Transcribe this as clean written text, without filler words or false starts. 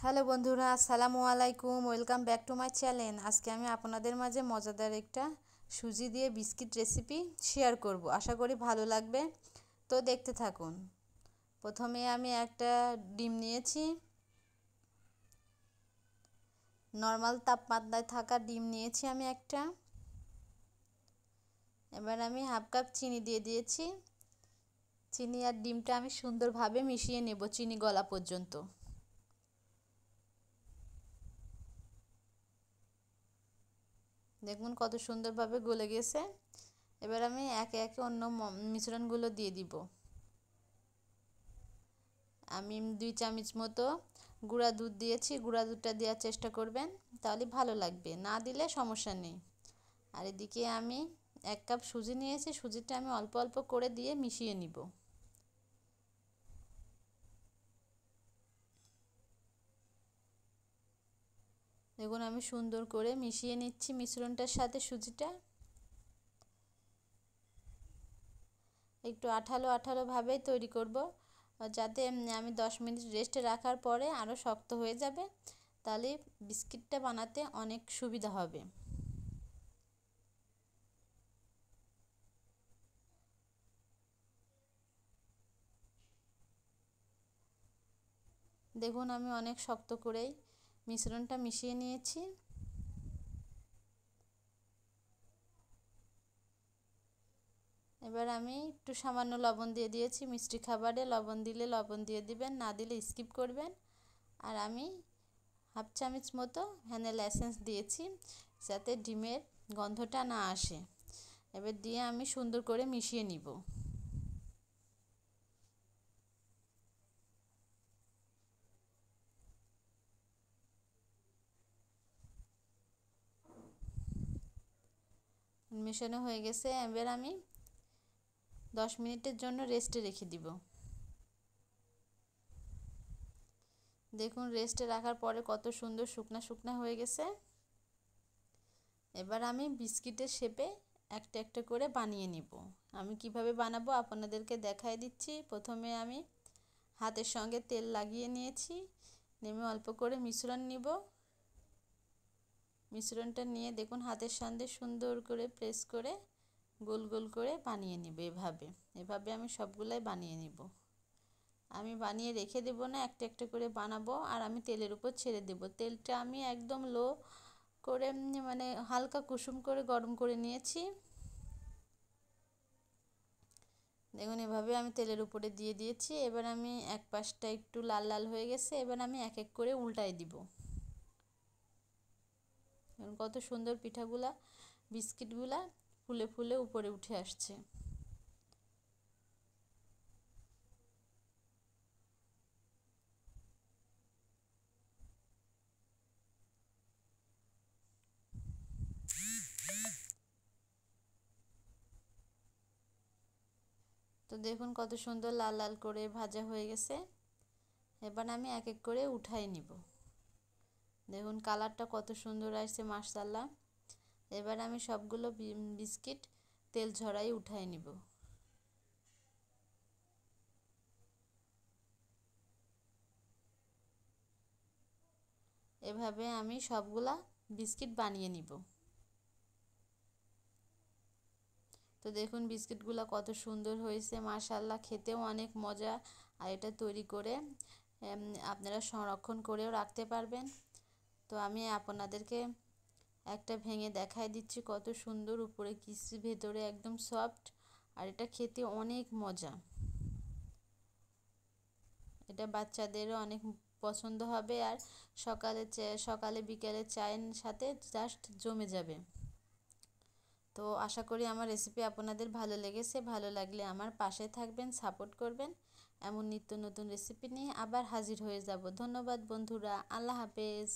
Hello বন্ধুরা, আসসালামু আলাইকুম। Welcome back to my channel. আজকে আমি আপনাদের মাঝে মজাদার একটা সুজি দিয়ে বিস্কিট রেসিপি শেয়ার করব। আশা করি ভালো লাগবে, তো দেখতে থাকুন। প্রথমে আমি একটা ডিম নিয়েছি, নর্মাল তাপমাত্রায় থাকা ডিম নিয়েছি আমি একটা। এবার আমি হাফ কাপ চিনি দিয়ে দিয়েছি। চিনি আর ডিমটা আমি সুন্দরভাবে মিশিয়ে নেব চিনি গলা পর্যন্ত। দেখুন কত সুন্দরভাবে গলে গেছে। এবার আমি একে একে অন্য মিশ্রণগুলো দিয়ে দিব। আমি 2 চামচ মতো গুঁড়া দুধ দিয়েছি। গুঁড়া দুধটা দেওয়ার চেষ্টা করবেন, তাহলে ভালো লাগবে, না দিলে সমস্যা নেই। আর এদিকে আমি 1 কাপ সুজি নিয়েছি। সুজিটা আমি অল্প অল্প করে দিয়ে মিশিয়ে নিব। দেখুন আমি সুন্দর করে মিশিয়ে নিচ্ছি মিশ্রণটার সাথে সুজিটা। একটু আঠালো আঠালো ভাবেই তৈরি করব, যাতে আমি 10 মিনিট রেস্টে রাখার পরে আরও শক্ত হয়ে যাবে, তাহলে বিস্কিটটা বানাতে অনেক সুবিধা হবে। দেখুন আমি অনেক শক্ত করেই মিশ্রণটা মিশিয়ে নিয়েছি। এবার আমি একটু সামান্য লবণ দিয়ে দিয়েছি। মিষ্টি খাবারে লবণ দিলে লবণ দিয়ে দিবেন, না দিলে স্কিপ করবেন। আর আমি হাফ চামচ মতো ভ্যানিলা এসেন্স দিয়েছি, যাতে ডিমের গন্ধটা না আসে। এবার দিয়ে আমি সুন্দর করে মিশিয়ে নিব। মেশানো হয়ে গেছে। এবার আমি 10 মিনিটের জন্য রেস্টে রেখে দিব। দেখুন রেস্টে রাখার পরে কত সুন্দর শুকনা শুকনা হয়ে গেছে। এবার আমি বিস্কিটের শেপে একটা একটা করে বানিয়ে নিব। আমি কিভাবে বানাবো আপনাদেরকে দেখাই দিচ্ছি। প্রথমে আমি হাতের সঙ্গে তেল লাগিয়ে নিয়েছি, নেমে অল্প করে মিশ্রণ নিব। মিশ্রণটা নিয়ে দেখুন হাতের সাথে সুন্দর করে প্রেস করে গোল গোল করে বানিয়ে নিব। এভাবে আমি সবগুলাই বানিয়ে নিব। আমি বানিয়ে রেখে দেব না, একটা একটা করে বানাবো আর আমি তেলের উপর ছেড়ে দেব। তেলটা আমি একদম লো করে মানে হালকা কুসুম করে গরম করে নিয়েছি। দেখুন এভাবে আমি তেলের উপরে দিয়ে দিয়েছি। এবার আমি এক পাশটা একটু লাল লাল হয়ে গেছে, এবার আমি এক এক করে উল্টাই দিব। কত সুন্দর পিঠাগুলা বিস্কিটগুলা ফুলে ফুলে উপরে উঠে আসছে। তো দেখুন কত সুন্দর লাল লাল করে ভাজা হয়ে গেছে। এবার আমি এক এক করে উঠাই নিব। দেখুন কালারটা কত সুন্দর আসছে, মাশাআল্লাহ। এবার আমি সবগুলো বিস্কিট তেল ঝরাই উঠাই নিব। এভাবে আমি সবগুলা বিস্কিট বানিয়ে নিব। তো দেখুন বিস্কিটগুলো কত সুন্দর হয়েছে, মাশাআল্লাহ। খেতেও অনেক মজা। আর এটা তৈরি করে আপনারা সংরক্ষণ করেও রাখতে পারবেন। তো আমি আপনাদেরকে একটা ভেঙে দেখাই দিচ্ছি, কত সুন্দর উপরে ক্রিসপি, ভেতরে একদম সফট। আর এটা খেতে অনেক মজা। এটা বাচ্চাদেরও অনেক পছন্দ হবে। আর সকালে বিকেলে চায়ের সাথে জাস্ট জমে যাবে। তো আশা করি আমার রেসিপি আপনাদের ভালো লেগেছে। ভালো লাগলে আমার পাশে থাকবেন, সাপোর্ট করবেন। এমন নিত্য নতুন রেসিপি নিয়ে আবার হাজির হয়ে যাব। ধন্যবাদ বন্ধুরা, আল্লাহ হাফেজ।